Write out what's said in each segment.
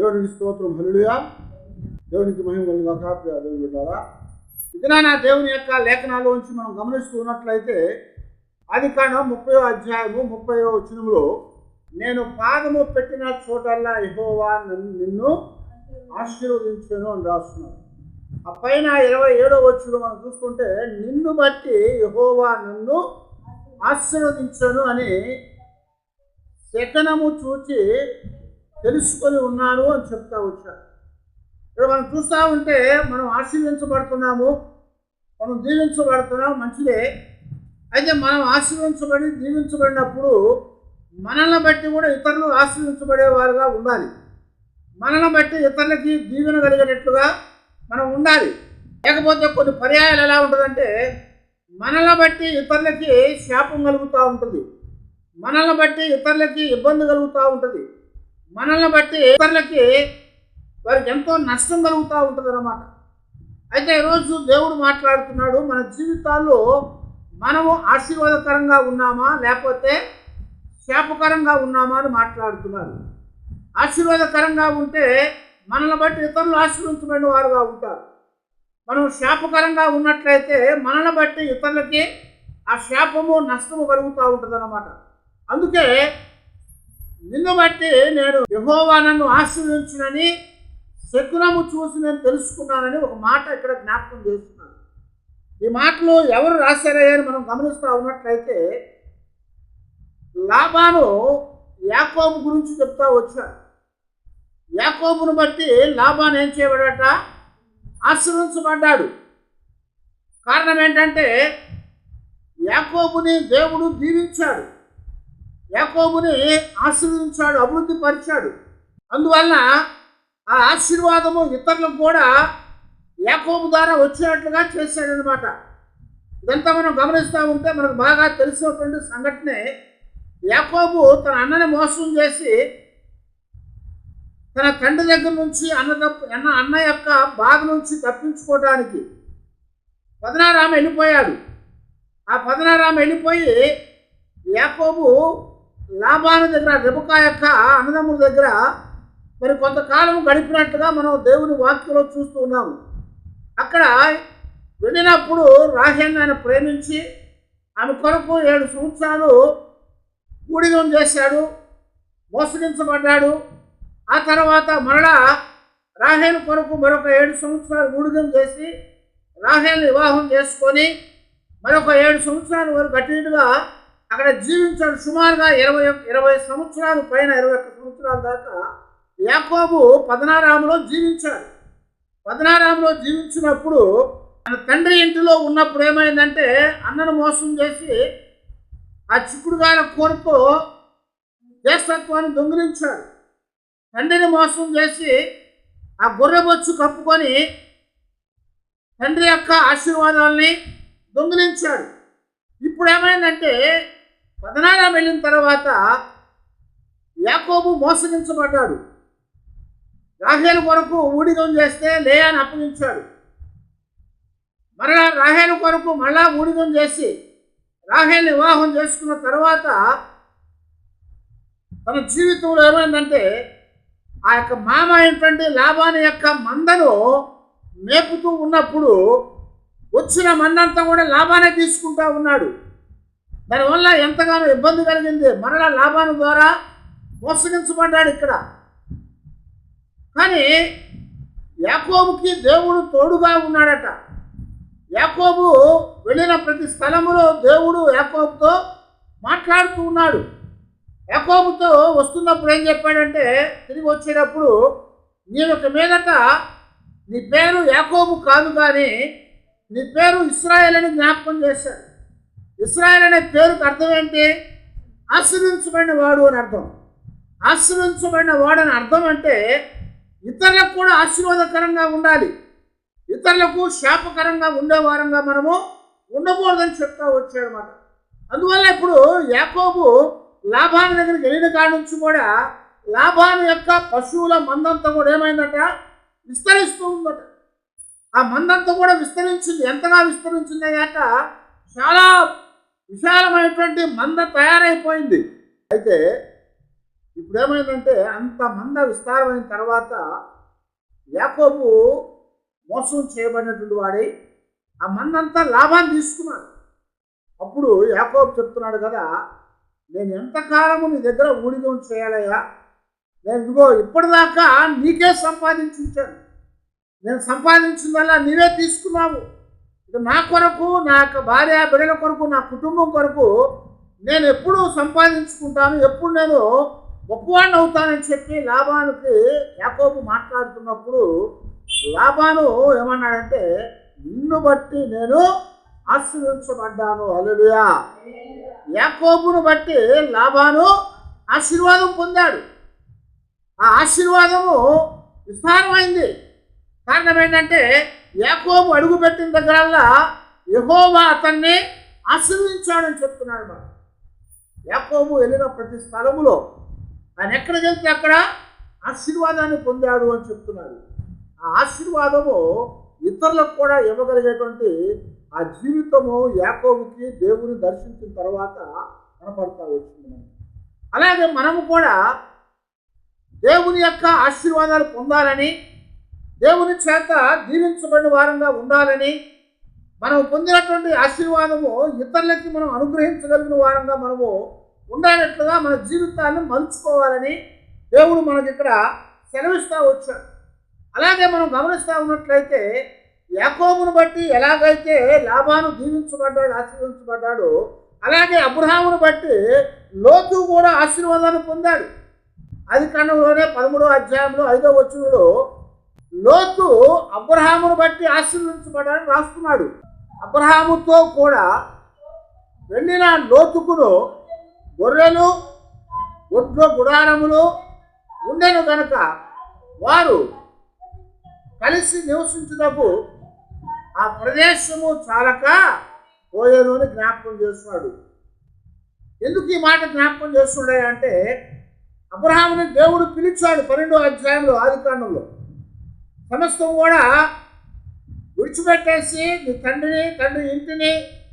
దేవునికి స్తోత్రం, హల్లెలూయా. దేవునికి మహిమ కలుగుగాక. ప్రియ దేవుని బిడ్డలారా, ఇదినా దేవుని యొక్క లేఖనాల్లోంచి మనం గమనిస్తూ ఉన్నట్లయితే ఆదికాండం 30వ అధ్యాయము 30వ వచనంలో, నేను పాదము పెట్టిన చోటల్లా యెహోవా నిన్ను ఆశీర్వదించెను అని రాస్తున్నాడు. ఆ పైన 27వ వచనం మనం చూసుకుంటే, నిన్ను బట్టి యెహోవా నన్ను ఆశీర్వదించెను అని శకనము చూచి తెలుసుకొని ఉన్నాను అని చెప్తా వచ్చాడు. ఇక్కడ మనం చూస్తూ ఉంటే మనం ఆశీర్వించబడుతున్నాము, మనం దీవించబడుతున్నాము, మంచిదే. అయితే మనం ఆశీర్వించబడి దీవించబడినప్పుడు మనల్ని బట్టి కూడా ఇతరులు ఆశీర్వించబడేవారుగా ఉండాలి. మనల్ని బట్టి ఇతరులకి దీవెన కలిగేటట్లుగా మనం ఉండాలి. లేకపోతే కొన్ని పర్యాయాలు ఎలా ఉంటుందంటే, మనల్ని బట్టి ఇతరులకి శాపం కలుగుతూ ఉంటుంది, మనల్ని బట్టి ఇతరులకి ఇబ్బంది కలుగుతూ ఉంటుంది, మనల్ని బట్టి ఇతరులకి వారికి ఎంతో నష్టం కలుగుతూ ఉంటుంది అన్నమాట. అయితే ఈరోజు దేవుడు మాట్లాడుతున్నాడు, మన జీవితాల్లో మనము ఆశీర్వాదకరంగా ఉన్నామా లేకపోతే శాపకరంగా ఉన్నామా అని మాట్లాడుతున్నాడు. ఆశీర్వాదకరంగా ఉంటే మనల్ని బట్టి ఇతరులు ఆశీర్వించబడిన వారుగా ఉంటారు. మనం శాపకరంగా ఉన్నట్లయితే మనల్ని బట్టి ఇతరులకి ఆ శాపము నష్టము కలుగుతూ ఉంటుంది అన్నమాట. అందుకే నిన్ను బట్టి నేను యెహోవా నన్ను ఆశీర్వదించునని శకునము చూసి నేను తెలుసుకున్నానని ఒక మాట ఇక్కడ జ్ఞాపకం చేస్తున్నాను. ఈ మాటలు ఎవరు రాశారని మనం గమనిస్తూ ఉన్నట్లయితే, లాబాను యాకోబు గురించి చెప్తా వచ్చాడు. యాకోబును బట్టి లాబాను ఏం చేయబడట? ఆశీర్వదించబడ్డాడు. కారణం ఏంటంటే, యాకోబుని దేవుడు దీవించాడు, యాకోబుని ఆశీర్వదించాడు, అభివృద్ధి పరిచాడు. అందువలన ఆ ఆశీర్వాదము ఇతరులకు కూడా యాకోబు ద్వారా వచ్చేటట్లుగా చేశాడనమాట. ఇదంతా మనం గమనిస్తూ ఉంటే మనకు బాగా తెలిసినటువంటి సంఘటనే. యాకోబు తన అన్నని మోసం చేసి తన తండ్రి దగ్గర నుంచి అన్న యొక్క బాధ నుంచి తప్పించుకోవడానికి 16 వెళ్ళిపోయాడు. ఆ 16 వెళ్ళిపోయి యాకోబు లాబాను దగ్గర, రెబెకా యొక్క అన్నదమ్ముల దగ్గర మరి కొంతకాలం గడిపినట్టుగా మనం దేవుని వాక్యంలో చూస్తూ ఉన్నాము. అక్కడ వెళ్ళినప్పుడు రాహేల్ని ఆయన ప్రేమించి ఆమె కొరకు 7 సంవత్సరాలు ఊడిగం చేశాడు, మోసగించబడ్డాడు. ఆ తర్వాత మరలా రాహేల్ కొరకు మరొక 7 సంవత్సరాలు ఊడిగం చేసి రాహేల్ని వివాహం చేసుకొని మరొక 7 సంవత్సరాల వరకు అటుగా అక్కడ జీవించాడు. సుమారుగా 20 సంవత్సరాలు పైన 21 సంవత్సరాల దాకా యాకోబు 16లో జీవించాడు. 16లో జీవించినప్పుడు తన తండ్రి ఇంటిలో ఉన్నప్పుడు ఏమైందంటే, అన్నను మోసం చేసి ఆ చిక్కుడుగాల కోరుతో జ్యేష్ఠత్వాన్ని దొంగిలించాడు. తండ్రిని మోసం చేసి ఆ గొర్రెబొచ్చు కప్పుకొని తండ్రి యొక్క ఆశీర్వాదాలని దొంగిలించాడు. ఇప్పుడు ఏమైందంటే, 16 వెళ్ళిన తర్వాత యాకోబు మోసగించబడ్డాడు. రాహేలు కొరకు ఊడిగం చేస్తే లేయాని అప్పగించాడు. మరలా రాహేలు కొరకు మళ్ళా ఊడిగం చేసి రాహేల్ని వివాహం చేసుకున్న తర్వాత తన జీవితంలో ఏమైందంటే, ఆ యొక్క మామ ఏంటంటే లాబాను యొక్క మందను మేపుతూ ఉన్నప్పుడు వచ్చిన మందంతా కూడా లాబానే తీసుకుంటా ఉన్నాడు. దానివల్ల ఎంతగానో ఇబ్బంది కలిగింది. మరలా లాబాను ద్వారా మోసగించబడ్డాడు ఇక్కడ. కానీ యాకోబుకి దేవుడు తోడుగా ఉన్నాడట. యాకోబు వెళ్ళిన ప్రతి స్థలములో దేవుడు యాకోబుతో మాట్లాడుతూ ఉన్నాడు. యాకోబుతో వస్తున్నప్పుడు ఏం చెప్పాడంటే, తిరిగి వచ్చేటప్పుడు, నీవు ఇక మీదట నీ పేరు యాకోబు కాదు కానీ నీ పేరు ఇశ్రాయేల్ అని జ్ఞాపకం చేశాడు. ఇశ్రాయేల్ అనే పేరుకు అర్థం ఏంటి? ఆశీర్వించబడిన వాడు అని అర్థం. ఆశీర్వించబడిన వాడు అని అర్థం అంటే ఇతరులకు కూడా ఆశీర్వాదకరంగా ఉండాలి, ఇతరులకు శాపకరంగా ఉండేవారంగా మనము ఉండకూడదని చెప్తా వచ్చాడనమాట. అందువల్ల ఇప్పుడు యాకోబు లాబాను దగ్గరికి వెళ్ళిన కాడి నుంచి కూడా లాబాను యొక్క పశువుల మందంతా కూడా ఏమైందట? విస్తరిస్తూ ఉందట. ఆ మందంతా కూడా విస్తరించింది. ఎంతగా విస్తరించింది అయ్యాక చాలా విశాలమైనటువంటి మంద తయారైపోయింది. అయితే ఇప్పుడు ఏమైందంటే అంత మంద విస్తారమైన తర్వాత యాకోబు మోసం చేయబడినటువంటి వాడై ఆ మందంతా లాభాన్ని తీసుకున్నాడు. అప్పుడు యాకోబు చెప్తున్నాడు కదా, నేను ఎంతకాలము నీ దగ్గర ఊడిగం చేయాలయ్యా, నేను ఇదిగో ఇప్పటిదాకా నీకే సంపాదించాను, నేను సంపాదించిందల్లా నీవే తీసుకున్నావు, ఇక నా కొరకు, నా యొక్క భార్య బిడ్డల కొరకు, నా కుటుంబం కొరకు నేను ఎప్పుడు సంపాదించుకుంటాను, ఎప్పుడు నేను గొప్పవాడిని అవుతానని చెప్పి లాబానుకి యాకోబు మాట్లాడుతున్నప్పుడు లాబాను ఏమన్నాడంటే, నిన్ను బట్టి నేను ఆశీర్వదించబడ్డాను. హల్లెలూయా. యాకోబును బట్టి లాబాను ఆశీర్వాదం పొందాడు. ఆ ఆశీర్వాదము విస్తారమైంది. కారణం ఏంటంటే యాకోబు అడుగుపెట్టిన దగ్గరల్లా యెహోవా అతన్ని ఆశీర్వదించాడని చెప్తున్నాడు. మరి యాకోబు వెళ్ళిన ప్రతి స్థలములో ఆయన ఎక్కడికి వెళ్తే అక్కడ ఆశీర్వాదాన్ని పొందాడు అని చెప్తున్నాడు. ఆ ఆశీర్వాదము ఇతరులకు కూడా ఇవ్వగలిగేటువంటి ఆ జీవితము యాకోబుకి దేవుని దర్శించిన తర్వాత కనపడతా వచ్చింది. అలాగే మనము కూడా దేవుని యొక్క ఆశీర్వాదాలు పొందాలని, దేవుని చేత దీవించబడిన వారంగా ఉండాలని, మనం పొందినటువంటి ఆశీర్వాదము ఇతరులకి మనం అనుగ్రహించగలిగిన వారంగా మనము ఉండేటట్లుగా మన జీవితాన్ని మలుచుకోవాలని దేవుడు మనకి ఇక్కడ సెలవిస్తూ వచ్చాడు. అలాగే మనం గమనిస్తూ ఉన్నట్లయితే యాకోబును బట్టి ఎలాగైతే లాబాను దీవించబడ్డాడు, ఆశీర్వదించబడ్డాడు, అలాగే అబ్రహామును బట్టి లోతు కూడా ఆశీర్వాదాన్ని పొందాడు. ఆదికాండంలోనే 13వ అధ్యాయంలో 5వ వచనంలో లోతు అబ్రహామును బట్టి ఆశీర్వదించబడ్డాడని రాస్తున్నాడు. అబ్రహాముతో కూడా వెళ్ళిన లోతుకును గొర్రెలు, ఒడ్ల గుడారములు ఉండెను కనుక వారు కలిసి నివసించుటకు ఆ ప్రదేశము చాలక పోయేను అని జ్ఞాపకం చేస్తున్నాడు. ఎందుకు ఈ మాట జ్ఞాపకం చేస్తున్నాడు అంటే, అబ్రహాముని దేవుడు పిలిచాడు 12వ అధ్యాయంలో ఆదికాండంలో. సమస్తం కూడా విడిచిపెట్టేసి నీ తండ్రి ఇంటిని,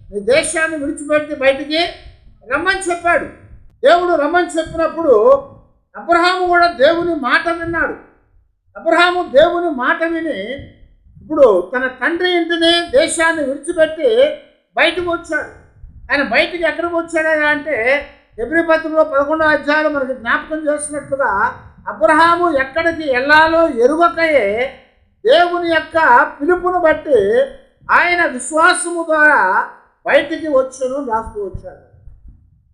నీ దేశాన్ని విడిచిపెట్టి బయటికి రమ్మని చెప్పాడు. దేవుడు రమ్మని చెప్పినప్పుడు అబ్రహాము కూడా దేవుని మాట విన్నాడు. అబ్రహాము దేవుని మాట విని ఇప్పుడు తన తండ్రి ఇంటిని, దేశాన్ని విడిచిపెట్టి బయటకు వచ్చాడు. ఆయన బయటికి ఎక్కడికి వచ్చాడా అంటే హెబ్రీ పత్రికలో 11వ అధ్యాయంలో మనకి జ్ఞాపకం చేసినట్లుగా అబ్రహాము ఎక్కడికి వెళ్ళాలో ఎరుగకయే దేవుని యొక్క పిలుపును బట్టి ఆయన విశ్వాసము ద్వారా బయటికి వచ్చాను రాస్తూ వచ్చాడు.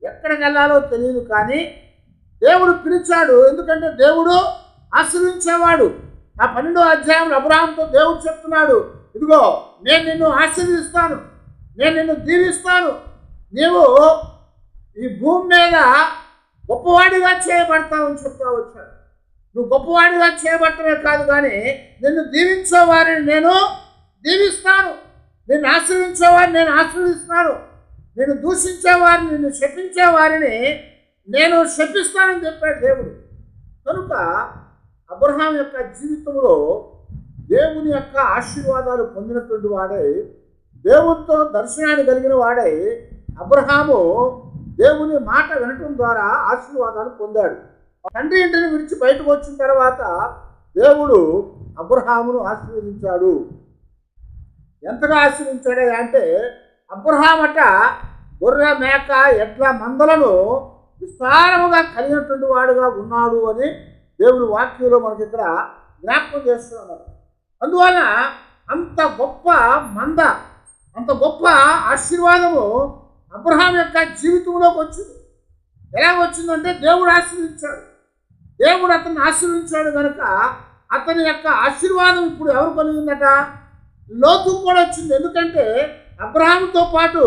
ఎక్కడికి వెళ్ళాలో తెలియదు కానీ దేవుడు పిలిచాడు. ఎందుకంటే దేవుడు ఆశీర్వించేవాడు. ఆ 12వ అధ్యాయంలో అబ్రహాముతో దేవుడు చెప్తున్నాడు, ఇదిగో నేను నిన్ను ఆశీర్వదిస్తాను, నేను నిన్ను దీవిస్తాను, నీవు ఈ భూమి మీద గొప్పవాడిగా చేయబడతావని చెప్తా వచ్చాడు. నువ్వు గొప్పవాడిగా చేయబడటమే కాదు కానీ నిన్ను దీవించేవారిని నేను దీవిస్తాను, నిన్ను ఆశీర్వించేవారిని నేను ఆశీర్వదిస్తాను, నేను దూషించేవారిని, నిన్ను శపించేవారిని నేను శపిస్తానని చెప్పాడు దేవుడు. కనుక అబ్రహాం యొక్క జీవితంలో దేవుని యొక్క ఆశీర్వాదాలు పొందినటువంటి వాడై, దేవునితో దర్శనాన్ని కలిగిన వాడై అబ్రహాము దేవుని మాట వినటం ద్వారా ఆశీర్వాదాలు పొందాడు. తండ్రి ఇంటిని విడిచి బయటకు వచ్చిన తర్వాత దేవుడు అబ్రహామును ఆశీర్వదించాడు. ఎంతగా ఆశీర్వదించాడే అంటే అబ్రహామట గొర్రె, మేక, ఎడ్ల మందలను విస్తారముగా కలిగినటువంటి వాడుగా ఉన్నాడు అని దేవుని వాక్యంలో మనకి ఇక్కడ జ్ఞాపకం చేస్తున్నారు. అందువల్ల అంత గొప్ప మంద, అంత గొప్ప ఆశీర్వాదము అబ్రహాం యొక్క జీవితంలోకి వచ్చింది. ఎలా వచ్చిందంటే దేవుడు ఆశీర్వదించాడు. దేవుడు అతన్ని ఆశీర్వదించాడు కనుక అతని యొక్క ఆశీర్వాదం ఇప్పుడు ఎవరు కలిగిందట? లోతు కూడా వచ్చింది. ఎందుకంటే అబ్రహాంతో పాటు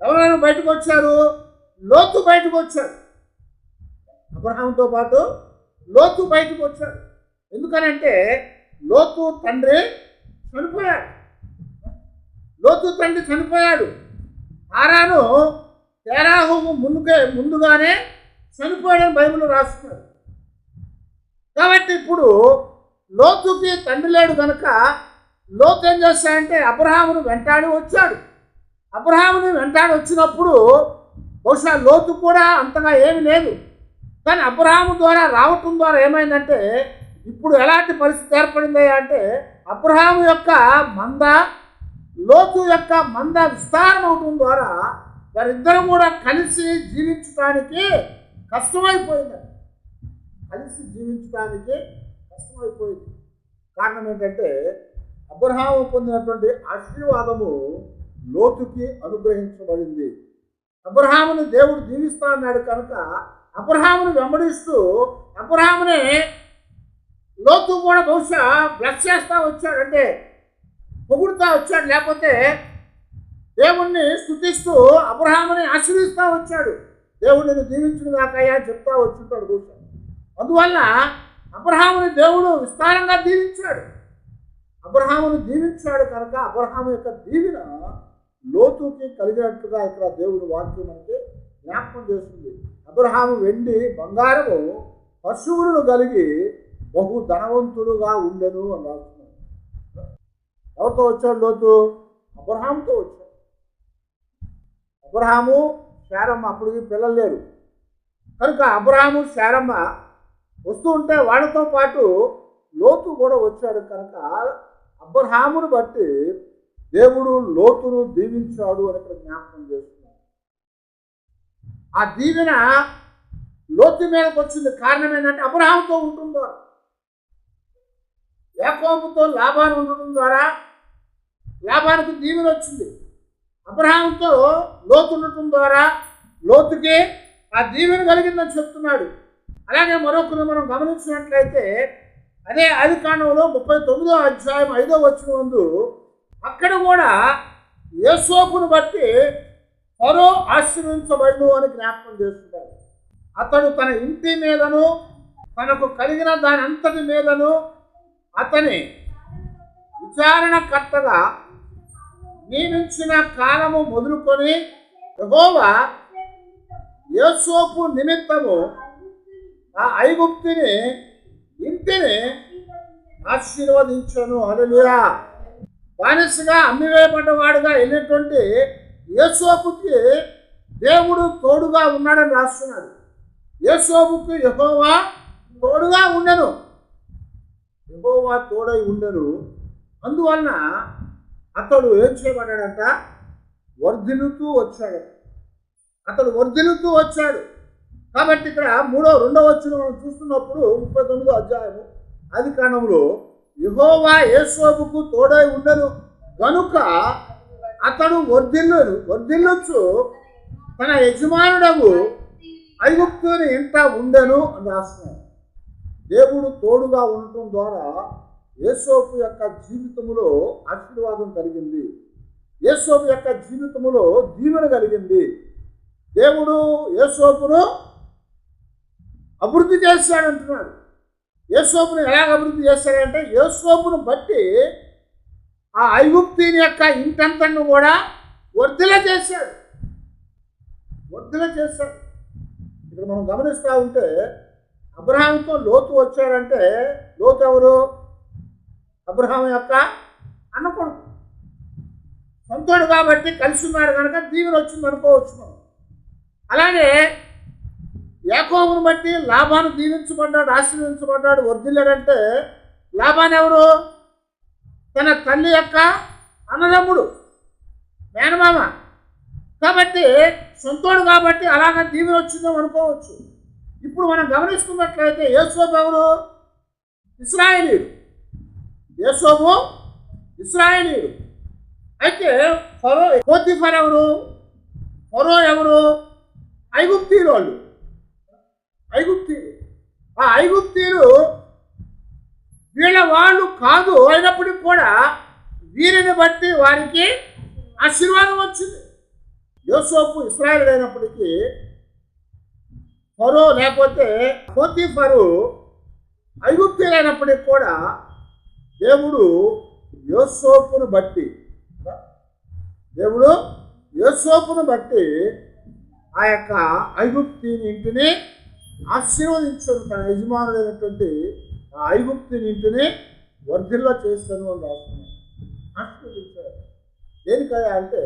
ఎవరైనా బయటకు వచ్చారు? లోతు బయటకు వచ్చాడు. అబ్రహాంతో పాటు లోతు బయటకు వచ్చాడు. ఎందుకనంటే లోతు తండ్రి చనిపోయాడు. లోతు తండ్రి చనిపోయాడు. హారాను తెరాహు ముందుగానే చనిపోయాడని బైబిల్లో రాస్తున్నారు. కాబట్టి ఇప్పుడు లోతుకి తండ్రి లేడు కనుక లోతు ఏం చేస్తాడంటే అబ్రహామును వెంటాడి వచ్చాడు. అబ్రహాముని వెంటాడి వచ్చినప్పుడు బహుశా లోతు కూడా అంతగా ఏమి లేదు. కానీ అబ్రహాము ద్వారా రావటం ద్వారా ఏమైందంటే ఇప్పుడు ఎలాంటి పరిస్థితి ఏర్పడింది అంటే అబ్రహాము యొక్క మంద లోతు యొక్క మంద విస్తారం అవటం ద్వారా వారిద్దరూ కూడా కలిసి జీవించడానికి కష్టమైపోయింది. కలిసి జీవించడానికి కష్టమైపోయింది. కారణం ఏంటంటే అబ్రహాము పొందినటువంటి ఆశీర్వాదము లోతుకి అనుగ్రహించబడింది. అబ్రహాముని దేవుడు దీవిస్తా అన్నాడు కనుక అబ్రహాముని వెంబడిస్తూ అబ్రహాముని లోతు కూడా బహుశా బ్లెస్ చేస్తూ వచ్చాడు, అంటే పొగుడుతూ వచ్చాడు, లేకపోతే దేవుణ్ణి స్తుతిస్తూ అబ్రహాముని ఆశీర్వదిస్తూ వచ్చాడు. దేవుడు నిన్ను దీవించును కాకయ్యా అని చెప్తా వచ్చుంటాడు బహుశా. అందువల్ల అబ్రహాముని దేవుడు విస్తారంగా దీవించాడు. అబ్రహామును దీవించాడు కనుక అబ్రహాము యొక్క దీవెన లోతుకి కలిగినట్టుగా ఇక్కడ దేవుని వాక్యం మనకి జ్ఞాపకం చేస్తుంది. అబ్రహాము వెండి బంగారము పశువులను కలిగి బహు ధనవంతుడుగా ఉండెను అని రాస్తున్నాడు. ఎవరితో వచ్చాడు లోతు? అబ్రహాముతో వచ్చాడు. అబ్రహాము శారమ్మ, అప్పటికి పిల్లలు లేరు కనుక అబ్రహాము శారమ్మ వస్తూ ఉంటే వాళ్ళతో పాటు లోతు కూడా వచ్చాడు కనుక అబ్రహామును బట్టి దేవుడు లోతును దీవించాడు అని ఇక్కడ జ్ఞాపకం చేస్తున్నాడు. ఆ దీవెన లోతు మీదకి వచ్చింది. కారణం ఏంటంటే అబ్రహాముతో ఉండటం ద్వారా, యాకోబుతో లాభాన్ని ఉండటం ద్వారా లాభానికి దీవెన వచ్చింది. అబ్రహాముతో లోతు ఉండటం ద్వారా లోతుకి ఆ దీవెన కలిగిందని చెప్తున్నాడు. అలాగే మరొకరు మనం గమనించినట్లయితే అదే ఆదికాండంలో 39వ అధ్యాయం 5వ వచనం అక్కడ కూడా యోసేపును బట్టి ఫరో ఆశీర్వదించబడు అని జ్ఞాపకం చేస్తున్నాడు. అతడు తన ఇంటి మీదను తనకు కలిగిన దాని అంతటి మీదను అతని విచారణకర్తగా నియమించిన కాలము మొదలుకొని యెహోవా యోసేపు నిమిత్తము ఆ ఐగుప్తుని ఇంటిని ఆశీర్వదించను. హల్లెలూయా. బానిసగా అమ్మివేయబడ్డవాడుగా వెళ్ళినటువంటి యోసేపుకి దేవుడు తోడుగా ఉన్నాడని రాస్తున్నాడు. యోసేపుకి యెహోవా తోడుగా ఉండెను, యెహోవా తోడై ఉండెను. అందువలన అతడు ఏం చేయబడ్డాడంట? వర్ధిల్లుతూ వచ్చాడు. అతడు వర్ధిల్లుతూ వచ్చాడు. కాబట్టి ఇక్కడ 2వ వచనం మనం చూస్తున్నప్పుడు 39వ అధ్యాయము ఆదికాండంలో యెహోవా యోసేపుకు తోడై ఉండెను గనుక అతడు వర్ధిల్లుచు తన యజమానుడగు ఐగుప్తుని ఇంట ఉండెను అని రాస్తున్నాడు. దేవుడు తోడుగా ఉండటం ద్వారా యోసేపు యొక్క జీవితంలో ఆశీర్వాదం కలిగింది. యోసేపు యొక్క జీవితంలో దీవెన కలిగింది. దేవుడు యోసేపును అభివృద్ధి చేస్తాడంటున్నాడు. యోసేపును ఎలాగ అభివృద్ధి చేస్తాడంటే యోసేపును బట్టి ఆ ఐగుప్తీని యొక్క ఇంటంతను కూడా వర్ధిల్ల చేశాడు. ఇక్కడ మనం గమనిస్తూ ఉంటే అబ్రహాముతో లోతు వచ్చాడంటే లోతు ఎవరు? అబ్రహాము యొక్క అన్న కొడుకు, సొంతోడు కాబట్టి కలిసి ఉన్నారు కనుక దీవెన వచ్చింది అనుకోవచ్చు మనం. అలాగే యాకోబును బట్టి లాభాన్ని దీవించబడ్డాడు, ఆశీర్వదించబడ్డాడు, వర్ధిల్లాడంటే లాభాన్ని ఎవరు? తన తల్లి యొక్క అన్నదమ్ముడు, మేనమామ కాబట్టి సొంతోడు కాబట్టి అలాగ దీవెన వచ్చిందో అనుకోవచ్చు. ఇప్పుడు మనం గమనిస్తున్నట్లయితే యోసేపు ఎవరు? ఇశ్రాయేలీయుడు. యోసేపు ఇశ్రాయేలీయుడు. అయితే పోతీఫర్ ఎవరు? ఫరో ఎవరు? ఐగుప్తీయులు. వాళ్ళు ఐగుప్తీయులు. ఆ ఐగుప్తీయులు వీళ్ళ వాళ్ళు కాదు, అయినప్పటికీ కూడా వీరిని బట్టి వారికి ఆశీర్వాదం వచ్చింది. యోసేపు ఇశ్రాయేలు అయినప్పటికీ ఫరో లేకపోతే పోతీఫరు ఐగుప్తీయులైనప్పటికీ కూడా దేవుడు యోసేపును బట్టి ఆ యొక్క ఐగుప్తీని ఇంటిని ఆశీర్వదించను. తన యజమానుడైనటువంటి ఆ ఐగుప్తుని ఇంటిని వర్ధిల్ల చేస్తాను అని రాస్తున్నాను. ఆశీర్వదించాడు. దేనికయ్యా అంటే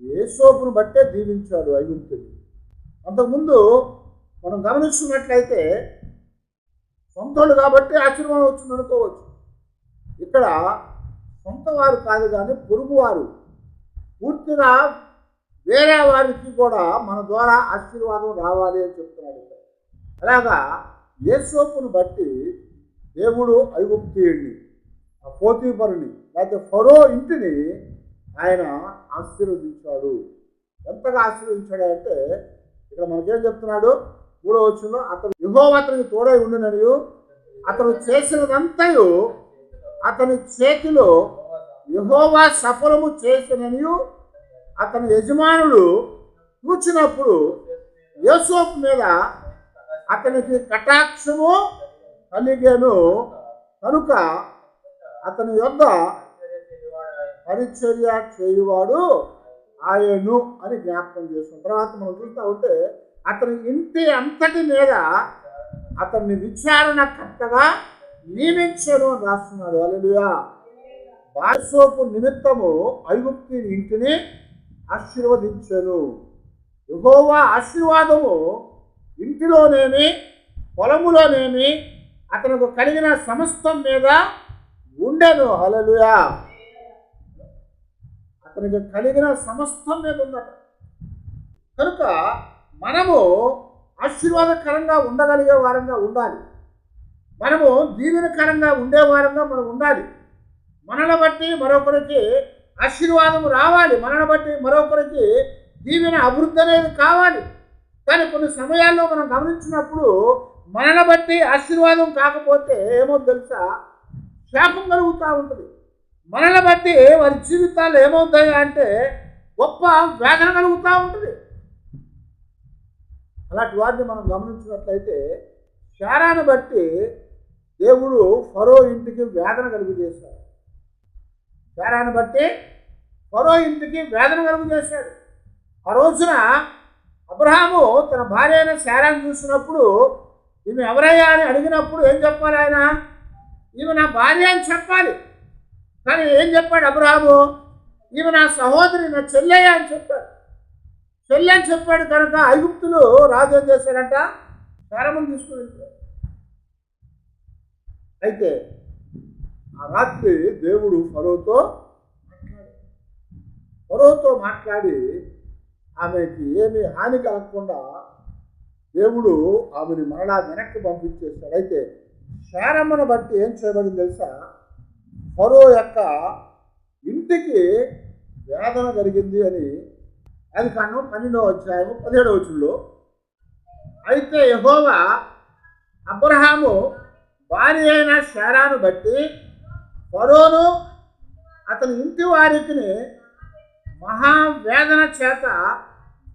యోసేపును బట్టే దీవించాడు ఐగుప్తుని. అంతకుముందు మనం గమనిస్తున్నట్లయితే సొంతోళ్ళు కాబట్టి ఆశీర్వాదం వచ్చింది అనుకోవచ్చు. ఇక్కడ సొంత వారు కాదు కానీ పొరుగువారు, పూర్తిగా వేరే వారికి కూడా మన ద్వారా ఆశీర్వాదం రావాలి అని చెప్తున్నాడు. అలాగా యోసేపును బట్టి దేవుడు ఐగుప్తీయుడిని, ఆ పోతీఫరుని, లేకపోతే ఫరో ఇంటిని ఆయన ఆశీర్వదించాడు. ఎంతగా ఆశీర్వదించాడు అంటే ఇక్కడ మనకేం చెప్తున్నాడు? 3వ వచనంలో అతను యెహోవా అతనికి తోడై ఉండుననియు అతను చేసినదంతయు అతని చేతిలో యెహోవా సఫలము చేసిననియు అతని యజమానుడు చూచినప్పుడు యోసేపు మీద అతనికి కటాక్షము కలిగెను కనుక అతని యొద్ద పరిచర్య చేయువాడు ఆయను అని జ్ఞాపకం చేస్తున్నాం. తర్వాత మనం చూస్తూ ఉంటే అతని ఇంటి అంతటి మీద అతన్ని విచారణకర్తగా నియమించను అని రాస్తున్నాడు. హల్లెలూయా. యోసేపు నిమిత్తము ఐగుప్తు ఇంటిని ఆశీర్వదించెను. యెహోవా ఆశీర్వాదము ఇంటిలోనేమి పొలములోనేమి అతనికి కలిగిన సమస్తం మీద ఉండెను. హల్లెలూయా. అతనికి కలిగిన సమస్తం మీద ఉందట. కనుక మనము ఆశీర్వాదకరంగా ఉండగలిగే వారంగా ఉండాలి. మనము దీవెనకరంగా ఉండే వారంగా మనం ఉండాలి. మనల్ని బట్టి మరొకరికి ఆశీర్వాదం రావాలి, మనల్ని బట్టి మరొకరికి దీవెన అభివృద్ధి అనేది కావాలి. కానీ కొన్ని సమయాల్లో మనం గమనించినప్పుడు మనల్ని బట్టి ఆశీర్వాదం కాకపోతే ఏమో తెలుసా, శాపం కలుగుతూ ఉంటుంది. మనల్ని బట్టి వారి జీవితాలు ఏమవుతాయి అంటే గొప్ప వేదన కలుగుతూ ఉంటుంది. అలాంటి వారిని మనం గమనించినట్లయితే శారాను బట్టి దేవుడు ఫరో ఇంటికి వేదన కలుగు చేశాడు. శారాను బట్టి ఫరో ఇంటికి వేదన కలుగు చేశాడు. ఆ రోజున అబ్రహాము తన భార్య అయిన శారాను చూసినప్పుడు ఈమె ఎవరయ్యా అని అడిగినప్పుడు ఏం చెప్పాలి? ఆయన ఈమె నా భార్య అని చెప్పాలి. కానీ ఏం చెప్పాడు అబ్రహాము? ఈమె నా సహోదరి, నా చెల్లెయ్య అని చెప్పాడు. చెల్లె అని చెప్పాడు కనుక ఐగుప్తులు రాజు ఏం చేశాడంట? శారమును తీసుకుని వెళ్ళాడు. అయితే ఆ రాత్రి దేవుడు ఫరోతో మాట్లాడి ఆమెకి ఏమీ హాని కలగకుండా దేవుడు ఆమెని మరలా వెనక్కి పంపించేస్తాడు. అయితే శారమ్మను బట్టి ఏం చేయబడింది తెలుసా? ఫరో యొక్క ఇంటికి వేదన జరిగింది అని ఆదికాండం 12వ అధ్యాయము 17వ వచనంలో. అయితే యెహోవా అబ్రహాము భార్య అయిన శారాను బట్టి ఫరోను అతని ఇంటి వారికి మహావేదన చేత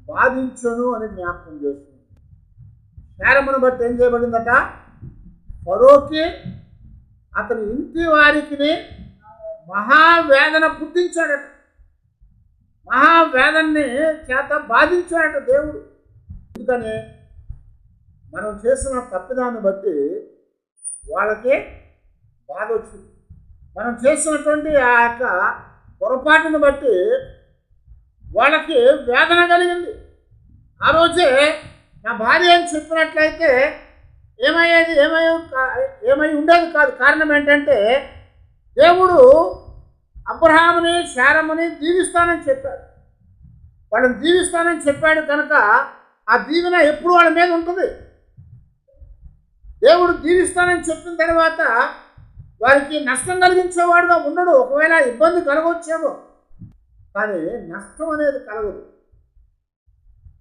బాధించను అని జ్ఞాపకం చేస్తుంది. శారమ్మను బట్టి ఏం చేయబడిందట? ఫరోకి అతని ఇంటి వారికి మహావేదన పుట్టించాడట. మహావేదన్ని చేత బాధించాడట దేవుడు. ఎందుకని? మనం చేసిన తప్పిదాన్ని బట్టి వాళ్ళకి బాధ వచ్చింది. మనం చేసినటువంటి ఆ యొక్క పొరపాటును బట్టి వాళ్ళకి వేదన కలిగింది. ఆ రోజే నా భార్య అని చెప్పినట్లయితే ఏమై ఉండేది కాదు. కారణం ఏంటంటే దేవుడు అబ్రహాముని శారమ్మని దీవిస్తానని చెప్పాడు. వాళ్ళని దీవిస్తానని చెప్పాడు కనుక ఆ దీవెన ఎప్పుడు వాళ్ళ మీద ఉంటుంది. దేవుడు దీవిస్తానని చెప్పిన తర్వాత వారికి నష్టం కలిగించేవాడుగా ఉండడు. ఒకవేళ ఇబ్బంది కలగవచ్చేమో, కానీ నష్టం అనేది కలగదు.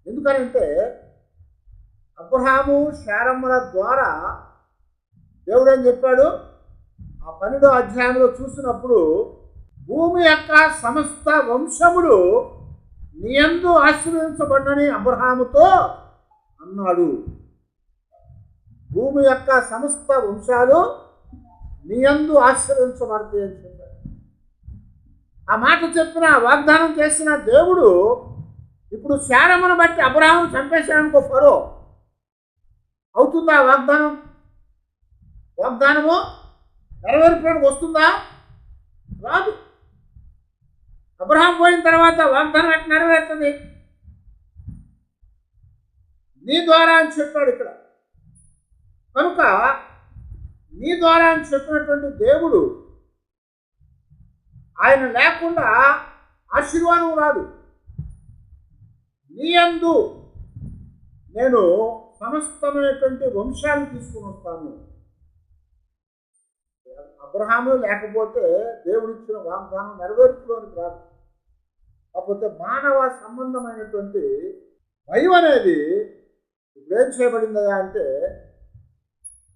ఎందుకనంటే అబ్రహాము శారమ్మల ద్వారా దేవుడు ఏం చెప్పాడు? ఆ 12వ అధ్యాయంలో చూసినప్పుడు భూమి యొక్క సమస్త వంశములు నీయందు ఆశీర్వదించబడినని అబ్రహాముతో అన్నాడు. భూమి యొక్క సమస్త వంశాలు నీయందు ఆశీర్వదించబడతాయి అని చెప్పాడు. ఆ మాట చెప్పిన వాగ్దానం చేసిన దేవుడు ఇప్పుడు శారమ్మను బట్టి అబ్రహామును చంపేశాడనుకో ఫరో, అవుతుందా వాగ్దానము నెరవేర్పడానికి వస్తుందా? రాదు. అబ్రహాం పోయిన తర్వాత వాగ్దానం ఎట్లా నెరవేరుతుంది? నీ ద్వారా అని చెప్పాడు ఇక్కడ. కనుక నీ ద్వారా అని చెప్పినటువంటి దేవుడు, ఆయన లేకుండా ఆశీర్వాదం రాదు. నీ యందు నేను సమస్తమైనటువంటి వంశాలను తీసుకుని వస్తాను. అబ్రహాము లేకపోతే దేవుడిచ్చిన వాగ్దానం నెరవేర్పులోనికి రాదు. కాకపోతే మానవ సంబంధమైనటువంటి భయం అనేది ఇప్పుడేం చేయబడిందయా అంటే,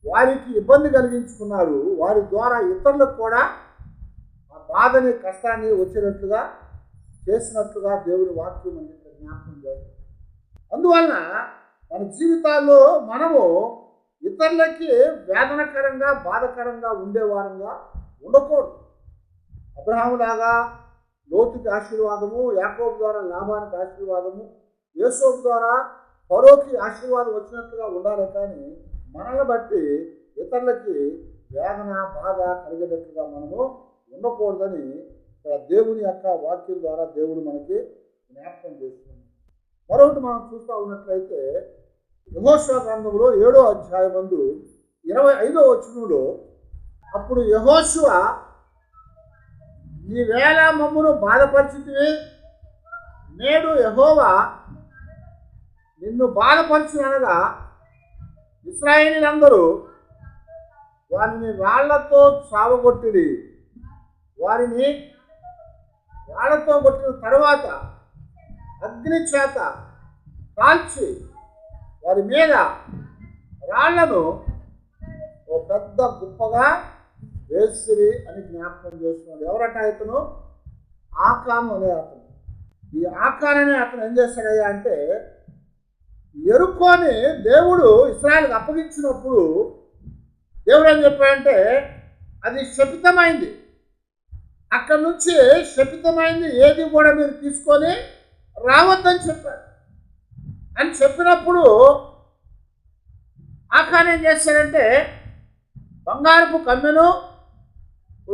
వారికి ఇబ్బంది కలిగించుకున్నారు, వారి ద్వారా ఇతరులకు కూడా ఆ బాధని కష్టాన్ని వచ్చేటట్లుగా చేసినట్లుగా దేవుని వాక్యం అనేది జ్ఞాపకం చేస్తుంది. అందువలన మన జీవితాల్లో మనము ఇతరులకి వేదనకరంగా బాధకరంగా ఉండేవారంగా ఉండకూడదు. అబ్రహాము లాగా లోతుకి ఆశీర్వాదము, యాకోబు ద్వారా లాభానికి ఆశీర్వాదము, యోసేపు ద్వారా ఫరోకి ఆశీర్వాదం వచ్చినట్లుగా ఉండాలి. కానీ మనల్ని బట్టి ఇతరులకి వేదన బాధ కలిగేటట్లుగా మనము ఉండకూడదని దేవుని యొక్క వాక్యం ద్వారా దేవుడు మనకి జ్ఞాపకం చేస్తుంది. మరొకటి మనం చూస్తూ ఉన్నట్లయితే యెహోషువ గ్రంథంలో 7వ అధ్యాయమందు 25వ వచనంలో, అప్పుడు యెహోషువ, నీవేళ మమ్మును బాధపరిచితివి, నేడు యెహోవా నిన్ను బాధపరచుననగా ఇశ్రాయేలీయులందరూ వారిని రాళ్లతో చావగొట్టిరి. వారిని రాళ్లతో కొట్టిన తరువాత అగ్ని చేత కాల్చి వారి మీద రాళ్లను ఓ పెద్ద గుప్పగా వేసిరి అని జ్ఞాపకం చేస్తున్నాడు. ఎవరట ఇతను? ఆకాను అనే అతను. ఈ ఆకాన్ అనే అతను ఏం చేస్తాడయ్యా అంటే, యెరికోని దేవుడు ఇశ్రాయేలుకు అప్పగించినప్పుడు దేవుడు ఏం చెప్పాడంటే, అది శపితమైంది, అక్కడి నుంచి శపితమైంది ఏది కూడా మీరు తీసుకొని రావద్దని చెప్పాడు. అని చెప్పినప్పుడు ఆకాన్ ఏం చేశాడంటే, బంగారపు కమ్మెను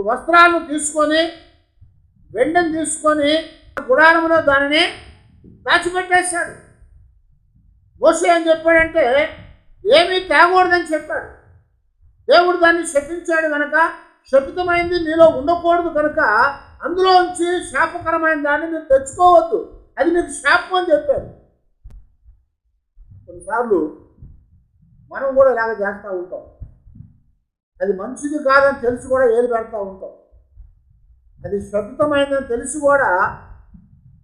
వస్త్రాలను తీసుకొని వెండిని తీసుకొని గుడారములో దానిని దాచిపెట్టేశాడు. మోషే ఏం చెప్పాడంటే, ఏమీ తేకూడదని చెప్పాడు. దేవుడు దాన్ని శపించాడు కనుక, శపితమైంది మీలో ఉండకూడదు కనుక అందులో నుంచి శాపకరమైన దాన్ని మీరు తెచ్చుకోవద్దు, అది మీకు శాపం అని చెప్పాడు. కొన్నిసార్లు మనం కూడా ఇలాగ చేస్తూ ఉంటాం. అది మంచిది కాదని తెలిసి కూడా ఏలు పెడతా ఉంటాం. అది శపితమైందని తెలిసి కూడా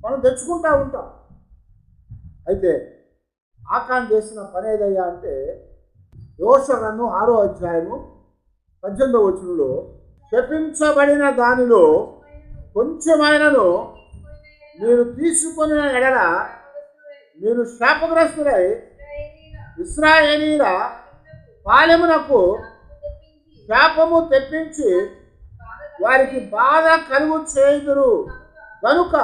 మనం తెచ్చుకుంటూ ఉంటాం. అయితే ఆకాన్ చేసిన పని ఏదయ్యా అంటే, యెహోషువ గ్రంథం 6వ అధ్యాయము 18వ వచనంలో, శపించబడిన దానిలో కొంచెమైనను మీరు తీసుకున్న ఎడల మీరు శాపగ్రస్తులై ఇశ్రాయేలీయుల పాలెమునకు శాపము తెప్పించి వారికి బాధ కలుగు చేయుదురు. కనుక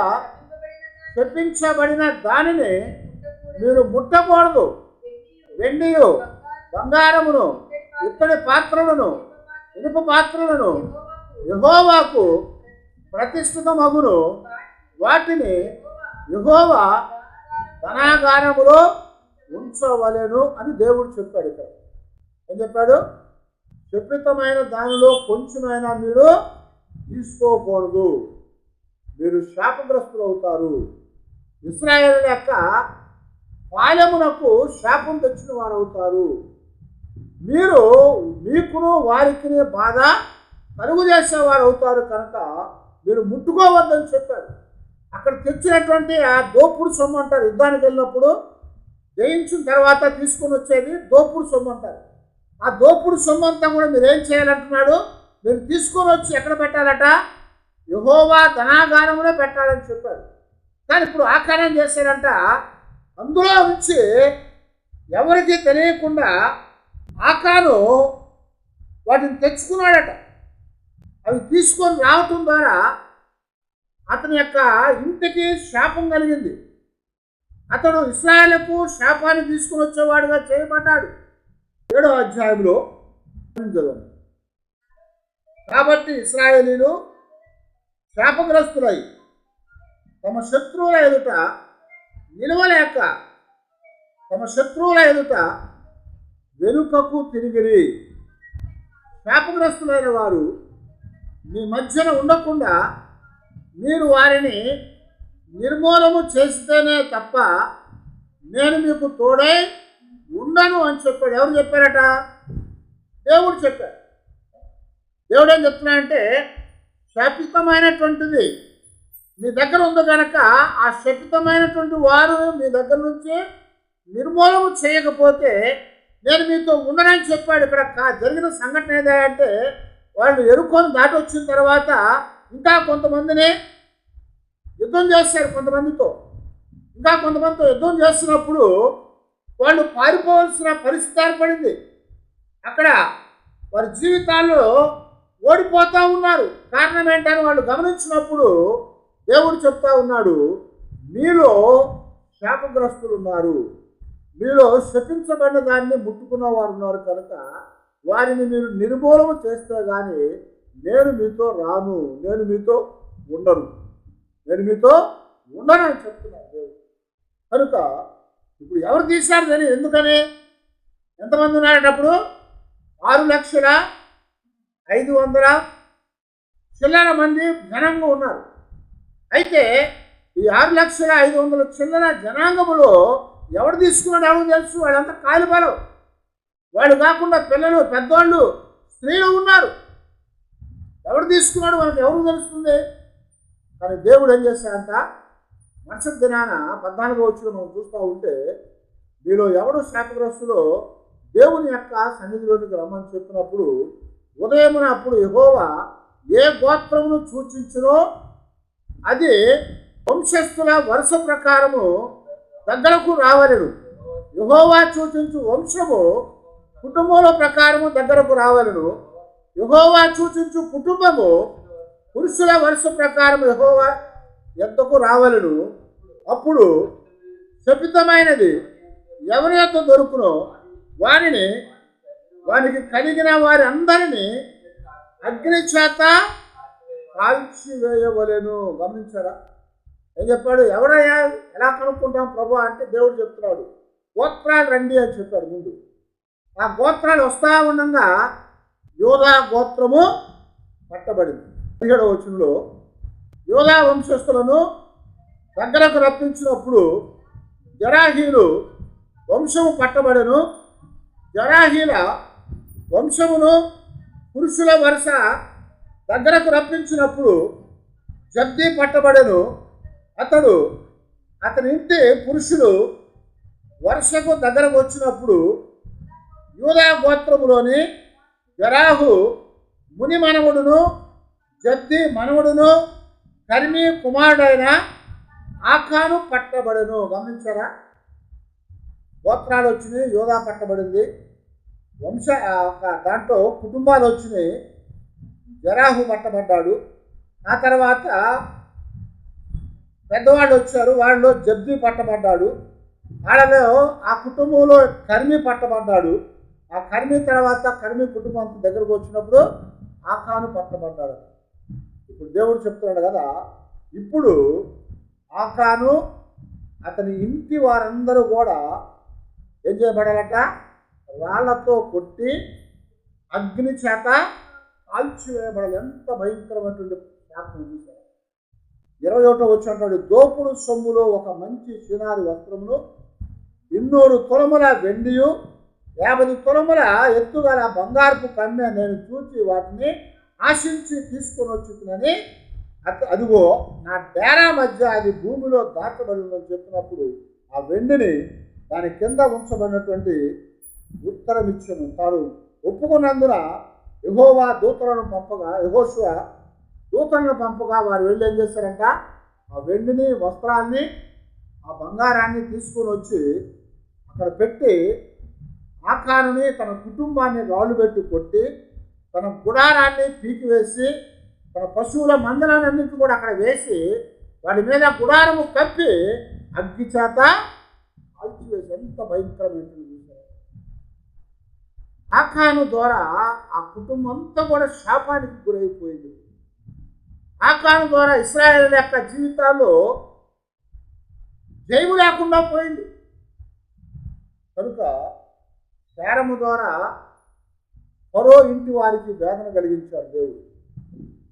శపించబడిన దానిని మీరు ముట్టకూడదు. వెండియు బంగారమును ఇత్తడి పాత్రలను ఇనుప పాత్రలను యెహోవాకు ప్రతిష్ఠితమగును, వాటిని యెహోవా ధనాగారములో ఉంచవలెను అని దేవుడు చెప్పాడు. ఇక్కడ ఏం చెప్పాడు? శపితమైన దానిలో కొంచెమైనా మీరు తీసుకోకూడదు, మీరు శాపగ్రస్తులు అవుతారు. ఇశ్రాయేలు యొక్క పాలెమునకు శాపం తెచ్చిన వారు అవుతారు. మీరు మీకును వారికి బాధ కలుగు చేసేవారు అవుతారు కనుక మీరు ముట్టుకోవద్దని చెప్పారు. అక్కడ తెచ్చినటువంటి ఆ దోపుడు సొమ్ము అంటారు. యుద్ధానికి వెళ్ళినప్పుడు జయించిన తర్వాత తీసుకొని వచ్చేది దోపుడు సొమ్ము అంటారు. ఆ దోపుడు సొమ్ము అంతా కూడా మీరు ఏం చేయాలంటున్నాడు? మీరు తీసుకొని వచ్చి ఎక్కడ పెట్టాలట? యెహోవా ధనాగారంలో పెట్టాలని చెప్పాడు. కానీ ఇప్పుడు ఆకారం చేశారంట, అందులో నుంచి ఎవరికి తెలియకుండా ఆకాను వాటిని తెచ్చుకున్నాడట. అవి తీసుకొని రావటం ద్వారా అతని యొక్క ఇంటికి శాపం కలిగింది. అతడు ఇశ్రాయేలుకు శాపాన్ని తీసుకుని వచ్చేవాడుగా చేయబడ్డాడు. 7వ అధ్యాయంలో చదవండి. కాబట్టి ఇశ్రాయేలీయులు శాపగ్రస్తులై తమ శత్రువుల ఎదుట నిలవలేక తమ శత్రువుల ఎదుట వెనుకకు తిరిగిరి. శాపగ్రస్తులైన వారు మీ మధ్యన ఉండకుండా మీరు వారిని నిర్మూలము చేస్తేనే తప్ప నేను మీకు తోడై ఉండను అని చెప్పాడు. ఎవరు చెప్పారట? దేవుడు చెప్పాడు. దేవుడు ఏం చెప్తున్నాడంటే, శాపితమైనటువంటిది మీ దగ్గర ఉంది కనుక ఆ శపితమైనటువంటి వారు మీ దగ్గర నుంచి నిర్మూలము చేయకపోతే నేను మీతో ఉండనని చెప్పాడు. ఇక్కడ జరిగిన సంఘటన ఏదంటే, వాళ్ళు ఎరుకొని దాటి వచ్చిన తర్వాత ఇంకా కొంతమందిని యుద్ధం చేశారు. ఇంకా కొంతమందితో యుద్ధం చేస్తున్నప్పుడు వాళ్ళు పారిపోవాల్సిన పరిస్థితి ఏర్పడింది. అక్కడ వారి జీవితాల్లో ఓడిపోతూ ఉన్నారు. కారణం ఏంటని వాళ్ళు గమనించినప్పుడు దేవుడు చెప్తా ఉన్నాడు, మీలో శాపగ్రస్తులు ఉన్నారు, మీలో శపించబడిన దాన్ని ముట్టుకున్న వారు ఉన్నారు కనుక వారిని మీరు నిర్మూలన చేస్తే కానీ నేను మీతో రాను, నేను మీతో ఉండను అని చెప్తున్నాను దేవుడు. కనుక ఇప్పుడు ఎవరు తీశారు దాన్ని? ఎందుకని? ఎంతమంది ఉన్నారటప్పుడు? 6,500,000 మంది జనాంగం ఉన్నారు. అయితే ఈ 6,500,000 జనాంగములో ఎవరు తీసుకున్నాడు ఎవరు తెలుసు? వాళ్ళంతా కాలిబలం. వాళ్ళు కాకుండా పిల్లలు, పెద్దవాళ్ళు, స్త్రీలు ఉన్నారు. ఎవరు తీసుకున్నాడు వాళ్ళకి ఎవరు తెలుస్తుంది? కానీ దేవుడు ఏం చేశాడంట, మరుసటి దినాన 14వ వచనం మనం చూస్తూ ఉంటే, మీలో ఎవడు శాపగ్రస్తులో దేవుని యొక్క సన్నిధిలోనికి రమ్మని చెప్పినప్పుడు ఉదయమున అప్పుడు యెహోవా ఏ గోత్రమును సూచించునో అది వంశస్థుల వరుస ప్రకారము దగ్గరకు రావలెను. యెహోవా సూచించు వంశము కుటుంబముల ప్రకారము దగ్గరకు రావలెను. యెహోవా సూచించు కుటుంబము పురుషుల వరుస ప్రకారం యెహోవా యొద్దకు రావలెను. అప్పుడు శపితమైనది ఎవరి యొద్ద దొరుకునో వానికి కలిగిన వారి అందరినీ అగ్ని చేత కాల్చివేయవలెను. గమనించారా? ఏం చెప్పాడు? ఎవడయ్యా ఎలా కనుక్కుంటాం ప్రభు అంటే దేవుడు చెప్తున్నాడు, గోత్రాలు రండి అని చెప్పాడు ముందు. ఆ గోత్రాలు వస్తా ఉండగా యోధా గోత్రము పట్టబడింది. 17వ వచనంలో యోధా వంశస్థులను దగ్గరకు రప్పించినప్పుడు జరాహీలు వంశము పట్టబడెను. జరాహీల వంశమును పురుషుల వరుస దగ్గరకు రప్పించినప్పుడు జబ్ది పట్టబడెను. అతని ఇంటి పురుషులు వరుసకు దగ్గరకు వచ్చినప్పుడు యూదా గోత్రములోని జరాహు ముని మనవడును జబ్ది మనవడును కర్మీ కుమారుడైన ఆకాను పట్టబడెను. గమనించారా? గోత్రాలు వచ్చినాయి, యోధా పట్టబడింది, దాంట్లో కుటుంబాలు వచ్చినాయి. జరాహు పట్టబడ్డాడు. ఆ తర్వాత పెద్దవాళ్ళు వచ్చారు, వాళ్ళు జబ్ది పట్టబడ్డాడు. వాళ్ళలో ఆ కుటుంబంలో కర్మీ పట్టబడ్డాడు. ఆ కర్మీ తర్వాత కర్మీ కుటుంబం దగ్గరకు వచ్చినప్పుడు ఆకాను పట్టబడ్డాడు. ఇప్పుడు దేవుడు చెప్తున్నాడు కదా, ఇప్పుడు ఆకాను అతని ఇంటి వారందరూ కూడా ఏం చేయబడాలట? రాళ్లతో కొట్టి అగ్ని చేత కాల్చివేయబడాలి. ఎంత భయంకరమైనటువంటి శాపం చూశారు. 21వ వచనం అంటాడు, దోపుడు సొమ్ములో ఒక మంచి చినారి వస్త్రమును 200 తులముల వెండియు 50 తులముల ఎత్తుగల బంగారపు కన్నె నేను చూచి వాటిని ఆశించి తీసుకొని వచ్చునని అదిగో నా డేరా మధ్య అది భూమిలో దాచబడిందని చెప్పినప్పుడు ఆ వెండిని దాని కింద ఉంచబడినటువంటి ఉత్తరం ఇచ్చాను. తాను ఒప్పుకున్నందున యెహోవా దూతలను పంపగా యెహోషువ దూతలను పంపగా వారు వెళ్ళి ఏం చేశారంట? ఆ వెండిని, వస్త్రాన్ని, ఆ బంగారాన్ని తీసుకొని వచ్చి అక్కడ పెట్టి ఆకానుని తన కుటుంబాన్ని రాళ్ళు పెట్టి కొట్టి తన గుడారాన్ని పీకివేసి తన పశువుల మందలన్నింటినీ కూడా అక్కడ వేసి వాడి మీద గుడారము కప్పి అగ్గి చేత కాల్చివేసి ఎంత భయంకరమైన ఆకాను ద్వారా ఆ కుటుంబం అంతా కూడా శాపానికి గురైపోయింది. ఆకాను ద్వారా ఇశ్రాయేలు యొక్క జీవితాల్లో జయము లేకుండా పోయింది. కనుక శారము ద్వారా ఫరో ఇంటి వారికి వేదన కలిగించాడు దేవుడు.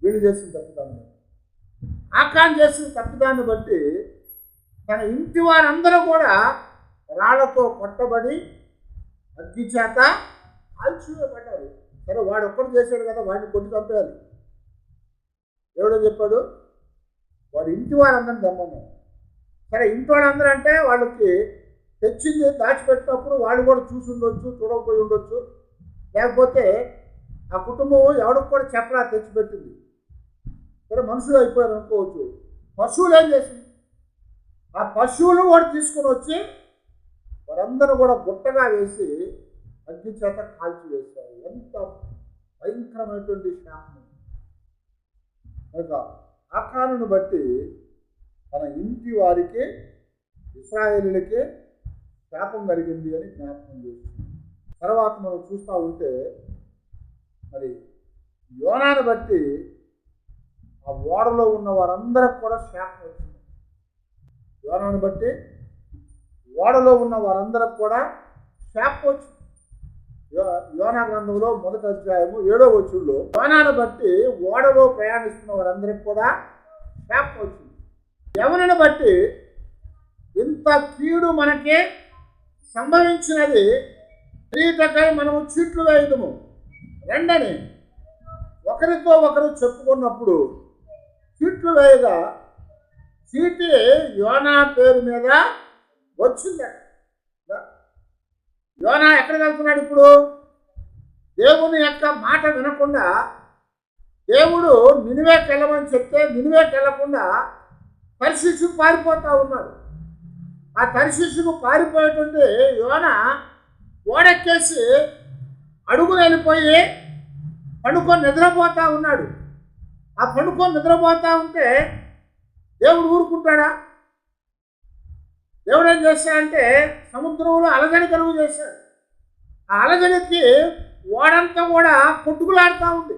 వీళ్ళు చేసిన తప్పిదాన్ని, ఆకాన్ చేసిన తప్పిదాన్ని బట్టి తన ఇంటి వారందరూ కూడా రాళ్లతో కొట్టబడి అగ్గి చేత కాల్చివేయబడ్డారు. సరే, వాడు ఒక్కడు చేశాడు కదా, వాడిని కొట్టి చంపేయాలి. ఎవడో చెప్పాడు, వాడు ఇంటి వారందరిని దమ్మన్నారు. సరే, ఇంటి వాళ్ళందరూ అంటే వాళ్ళకి తెచ్చింది దాచిపెట్టినప్పుడు వాళ్ళు కూడా చూసి ఉండొచ్చు, చూడకపోయి ఉండొచ్చు. లేకపోతే ఆ కుటుంబం ఎవరికి కూడా చెప్పరా తెచ్చిపెట్టింది. సరే, మనుషులు అయిపోయారు అనుకోవచ్చు. పశువులు ఏం చేసింది, ఆ పశువులు కూడా తీసుకొని వచ్చి వారందరూ కూడా గుట్టగా వేసి అగ్ని చేత కాల్చి వేశారు. ఎంత భయంకరమైనటువంటి శాపం. కనుక ఆకానుని బట్టి తన ఇంటి వారికి, ఇశ్రాయేలులకే శాపం కలిగింది అని జ్ఞాపకం చేస్తుంది. తర్వాత మనం చూస్తూ ఉంటే మరి యోనాను బట్టి ఆ ఓడలో ఉన్న వారందరికి కూడా శాపం వచ్చింది. యోనాను బట్టి ఓడలో ఉన్న వారందరికి కూడా శాపం వచ్చింది. యోనా గ్రంథంలో 1వ అధ్యాయము 7వ వచనంలో యోనాను బట్టి ఓడలో ప్రయాణిస్తున్న వారందరికి కూడా శాపం వచ్చింది. ఎవరిని బట్టి ఇంత కీడు మనకి సంభవించినది, క్రీటకై మనము చీట్లు వేయదము రెండని ఒకరితో ఒకరు చెప్పుకున్నప్పుడు చీట్లు వేయగా చీటి యోనా పేరు మీద వచ్చిందట. యోనా ఎక్కడికి వెళ్తున్నాడు ఇప్పుడు? దేవుని యొక్క మాట వినకుండా, దేవుడు నినివేకి వెళ్ళమని చెప్తే నినివేకి వెళ్ళకుండా తర్షీషుకు పారిపోతూ ఉన్నాడు. ఆ తర్షీషుకు పారిపోయేటువంటి యోనా ఓడెక్కేసి అడుగులు వెళ్ళిపోయి పండుకొని నిద్రపోతూ ఉన్నాడు. ఆ పండుకొని నిద్రపోతూ ఉంటే దేవుడు ఊరుకుంటాడా? దేవుడు ఏం చేశాడంటే సముద్రంలో అలజడి కలుగు చేశాడు. ఆ అలజడికి ఓడంతా కూడా కొట్టుకులాడుతూ ఉంది.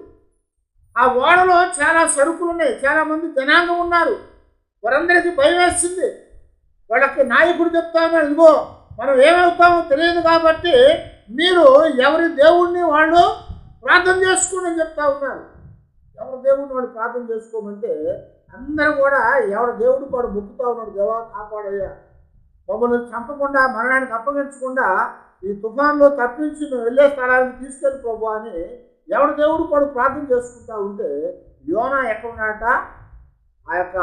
ఆ ఓడలో చాలా సరుకులు ఉన్నాయి, చాలామంది జనాంగం ఉన్నారు. వారందరికీ భయం వేస్తుంది. వాళ్ళకి నాయకుడు చెప్తా ఉన్నాడు, ఇదిగో మనం ఏమవుతామో తెలియదు కాబట్టి మీరు ఎవరి దేవుణ్ణి వాళ్ళు ప్రార్థన చేసుకోండి అని చెప్తా ఉన్నారు. ఎవరి దేవుడిని వాళ్ళు ప్రార్థన చేసుకోమంటే అందరూ కూడా ఎవరి దేవుడు కూడా మొక్కుతూ ఉన్నాడు, దేవా కాపాడయ్యా, మమ్మల్ని చంపకుండా మరణానికి అప్పగించకుండా ఈ తుఫాన్లో తప్పించి మేము వెళ్ళే స్థలానికి తీసుకెళ్ళి ప్రభు అని ఎవరి దేవుడు కూడా ప్రార్థన చేసుకుంటా ఉంటే యోనా ఎక్కడున్నాడట? ఆ యొక్క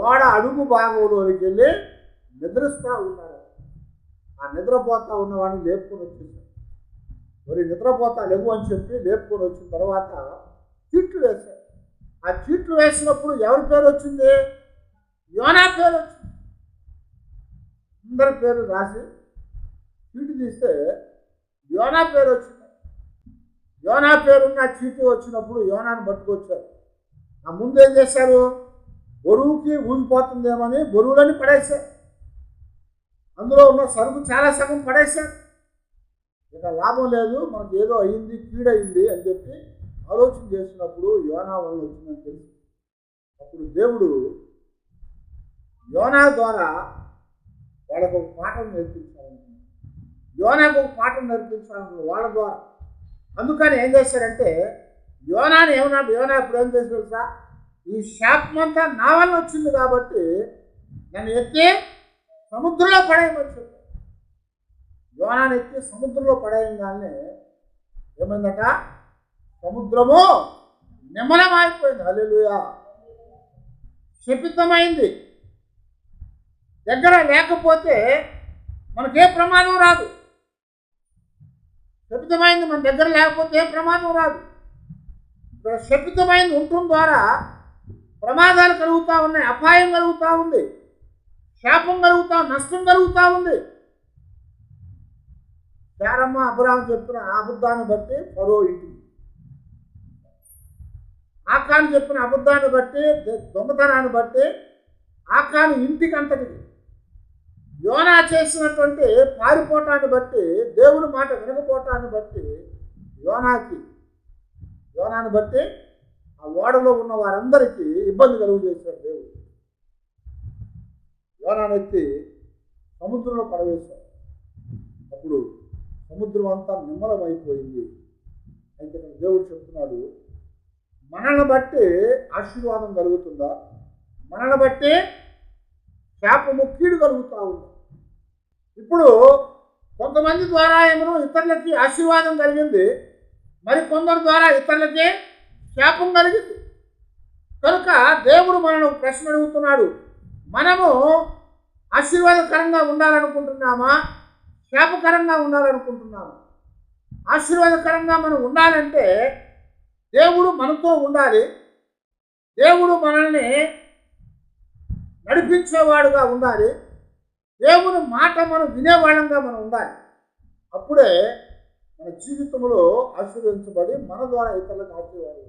ఓడ అడుగు భాగంలోనికి వెళ్ళి నిద్రిస్తూ ఉన్నాడు. ఆ నిద్రపోతా ఉన్నవాడిని లేపుకొని వచ్చేసాడు. మరి నిద్రపోతా లేవు అని చెప్పి లేపుకొని వచ్చిన తర్వాత చీట్లు వేశాడు. ఆ చీట్లు వేసినప్పుడు ఎవరి పేరు వచ్చింది? యోనా పేరు వచ్చింది. అందరి పేరు రాసి చీటు తీస్తే యోనా పేరు వచ్చింది. యోనా పేరున్న చీటు వచ్చినప్పుడు యోనాను పట్టుకొచ్చారు. ఆ ముందు ఏం చేశారు? బరువుకి ఊగిపోతుందేమని బరువులని పడేశారు. అందులో ఉన్న సరుకు చాలా సగం పడేశారు. ఇక లాభం లేదు, మనకు ఏదో అయ్యింది, కీడయింది అని చెప్పి ఆలోచన చేసినప్పుడు యోనా వల్ల వచ్చిందని తెలిసి అప్పుడు దేవుడు యోనా ద్వారా వాళ్ళకు ఒక పాఠం నేర్పించాలనుకున్నాడు. యోనాకు ఒక పాఠం నేర్పించాలనుకున్నాడు వాళ్ళ ద్వారా. అందుకని ఏం చేశారంటే యోనాని ఏమన్నాడు? యోనా ఇప్పుడు ఏం చేసి తెలుసా? ఈ శాపం అంతా నా వల్ల వచ్చింది కాబట్టి నన్ను ఎత్తి సముద్రంలో పడేయమని చెప్పాడు. యోనాన్ని ఎత్తి సముద్రంలో పడేయంగానే ఏమైందట? సముద్రము నిమ్మలమైపోయింది. హల్లెలూయా! శపితమైంది. దగ్గర లేకపోతే మనకే ప్రమాదం రాదు. శపితమైంది మన దగ్గర లేకపోతే ఏ ప్రమాదం రాదు. ఇక్కడ శపితమైంది ఉండటం ద్వారా ప్రమాదాలు కలుగుతూ ఉన్నాయి, అపాయం కలుగుతూ ఉంది, శాపం కలుగుతా, నష్టం కలుగుతూ ఉంది. శారమ్మ అబ్రాహాము చెప్పిన అబద్ధాన్ని బట్టి ఫరో ఇంటికి, ఆకాను చెప్పిన అబద్ధాన్ని బట్టి దొంగతనాన్ని బట్టి ఆకాను ఇంటికి అంతటికి, యోనా చేసినటువంటి పారిపోవటాన్ని బట్టి, దేవుని మాట వినకపోవటాన్ని బట్టి యోనాని బట్టి ఆ ఓడలో ఉన్న వారందరికీ ఇబ్బంది కలుగు చేశాడు దేవుడు. యోనానెత్తి సముద్రంలో పడవేశాడు. అప్పుడు సముద్రం అంతా నిమ్మలమైపోయింది. అయితే ఇక్కడ దేవుడు చెప్తున్నాడు, మనల్ని బట్టి ఆశీర్వాదం కలుగుతుందా, మనల్ని బట్టి శాపము కీడు కలుగుతూ ఉంది. ఇప్పుడు కొంతమంది ద్వారా ఏమో ఇతరులకి ఆశీర్వాదం కలిగింది, మరి కొందరి ద్వారా ఇతరులకి శాపం కలిగింది. కనుక దేవుడు మనల్ని ప్రశ్న అడుగుతున్నాడు, మనము ఆశీర్వాదకరంగా ఉండాలనుకుంటున్నామా, శాపకరంగా ఉండాలనుకుంటున్నామా? ఆశీర్వాదకరంగా మనం ఉండాలంటే దేవుడు మనతో ఉండాలి, దేవుడు మనల్ని నడిపించేవాడుగా ఉండాలి, దేవుని మాట మనం వినేవాళ్ళంగా మనం ఉండాలి. అప్పుడే మన జీవితంలో ఆశీర్వదించబడి మన ద్వారా ఇతరులకు ఆశీర్వాదం,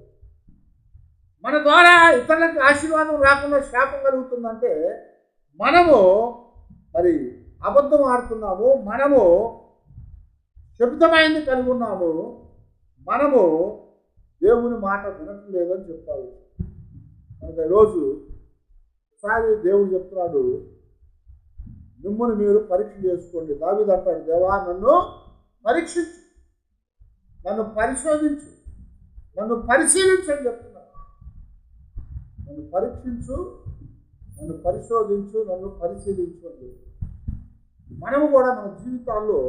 మన ద్వారా ఇతరులకు ఆశీర్వాదం రాకుండా శాపం కలుగుతుందంటే మనము మరి అబద్ధం ఆడుతున్నాము, మనము శబ్దమైంది కలిగి ఉన్నాము, మనము దేవుని మాట వినట్లేదని చెప్తాము. కనుక ఈరోజు ఒకసారి దేవుడు చెప్తున్నాడు, మిమ్మల్ని మీరు పరీక్ష చేసుకోండి. దావీదు అంటాడు, దేవా నన్ను పరీక్షించు, నన్ను పరిశోధించు, నన్ను పరిశీలించు అని చెప్తున్నాడు. నన్ను పరీక్షించు, నన్ను పరిశోధించు, నన్ను పరిశీలించు అని చెప్తున్నాడు. మనము కూడా మన జీవితాల్లో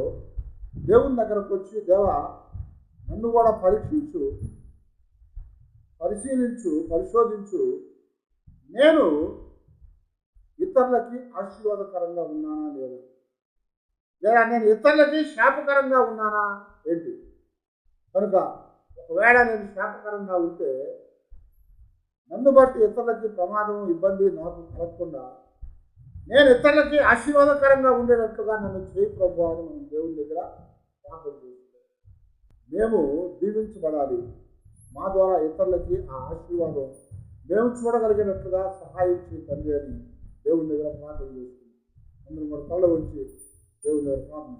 దేవుని దగ్గరకు వచ్చి, దేవా నన్ను కూడా పరీక్షించు, పరిశీలించు, పరిశోధించు, నేను ఇతరులకి ఆశీర్వాదకరంగా ఉన్నానా లేదా, లేదా నేను ఇతరులకి శాపకరంగా ఉన్నానా ఏంటి? కనుక ఒకవేళ నేను శాపకరంగా ఉంటే నన్ను బట్టి ఇతరులకి ప్రమాదం, ఇబ్బంది నాకు కలగకుండా నేను ఇతరులకి ఆశీర్వాదకరంగా ఉండేటట్లుగా నన్ను చేయి ప్రభువా అని మనం దేవుని దగ్గర ప్రార్థన చేస్తాం. మేము దీవించబడాలి, మా ద్వారా ఇతరులకి ఆ ఆశీర్వాదం మేము చూడగలిగినట్లుగా సహాయం చేయి తండ్రి అని దేవుని దగ్గర ప్రార్థన చేస్తుంది. అందరూ మన కళ్ళ వచ్చి దేవుని దగ్గర ప్రార్థన